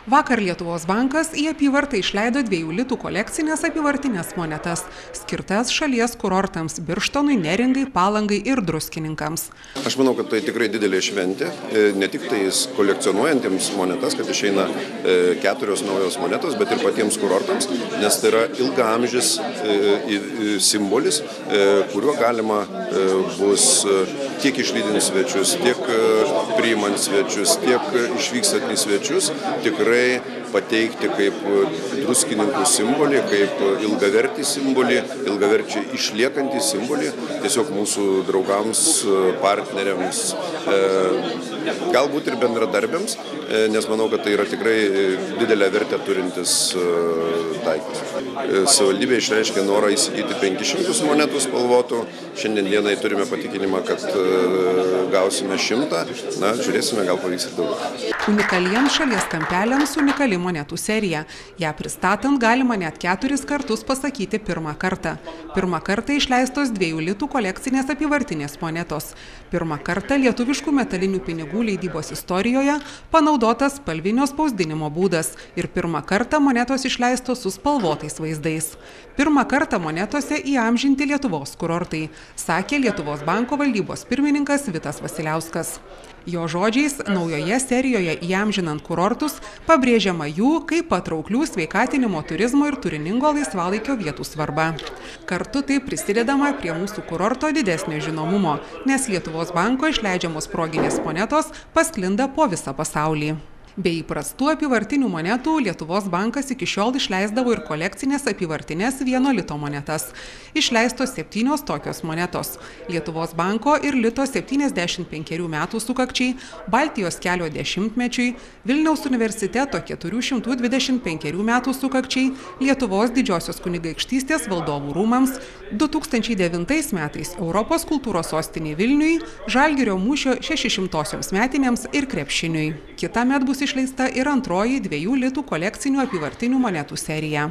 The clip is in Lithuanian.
Vakar Lietuvos bankas į apyvartą išleido 2 litų kolekcinės apyvartinės monetas, skirtas šalies kurortams Birštonui, Neringai, Palangai ir Druskininkams. Aš manau, kad tai tikrai didelė šventė, ne tik tais kolekcionuojantiems monetas, kad išeina 4 naujos monetos, bet ir patiems kurortams, nes tai yra ilgaamžis simbolis, kuriuo galima bus tiek išlydint svečius, tiek priimant svečius, tiek išvykstant į svečius, tikrai pateikti kaip druskininkų simbolį, kaip ilgavertį simbolį, ilgaverčiai išliekantį simbolį tiesiog mūsų draugams, partneriams, galbūt ir bendradarbiams, nes manau, kad tai yra tikrai didelę vertę turintis daiktas. Savivaldybė išreiškė norą įsigyti 500 monetų spalvotų. Šiandien dienai turime patikinimą, kad gausime 100. Na, žiūrėsime, gal pavyks ir daugiau. Unikaliems šalies kampeliams unikali monetų serija. Ja pristatant galima net 4 kartus pasakyti pirmą kartą. Pirmą kartą išleistos 2 litų kolekcinės apyvartinės monetos. Pirmą kartą lietuviškų metalinių pinigų leidybos istorijoje panaudotas spalvinio spausdinimo būdas ir pirmą kartą monetos išleistos su spalvotais vaizdais. Pirmą kartą monetose įamžinti Lietuvos kurortai, sakė Lietuvos banko valdybos pirmininkas Vitas Vasiliauskas. Jo žodžiais, naujoje serijoje įamžinant kurortus pabrėžiama jų kaip patrauklių sveikatinimo, turizmo ir turiningo laisvalaikio vietų svarba. Kartu tai prisidedama prie mūsų kurorto didesnio žinomumo, nes Lietuvos banko išleidžiamos proginės monetos pasklinda po visą pasaulį. Be įprastų apyvartinių monetų Lietuvos bankas iki šiol išleisdavo ir kolekcinės apyvartinės 1 lito monetas. Išleistos 7 tokios monetos. Lietuvos banko ir lito 75 metų sukakčiai, Baltijos kelio 10-mečiui, Vilniaus universiteto 425 metų sukakčiai, Lietuvos didžiosios kunigaikštystės valdovų rūmams, 2009 metais Europos kultūros sostinė Vilniui, Žalgirio mūšio 600-osioms metinėms ir krepšiniui. Kitąmet bus išleista ir antroji 2 litų kolekcinių apyvartinių monetų serija.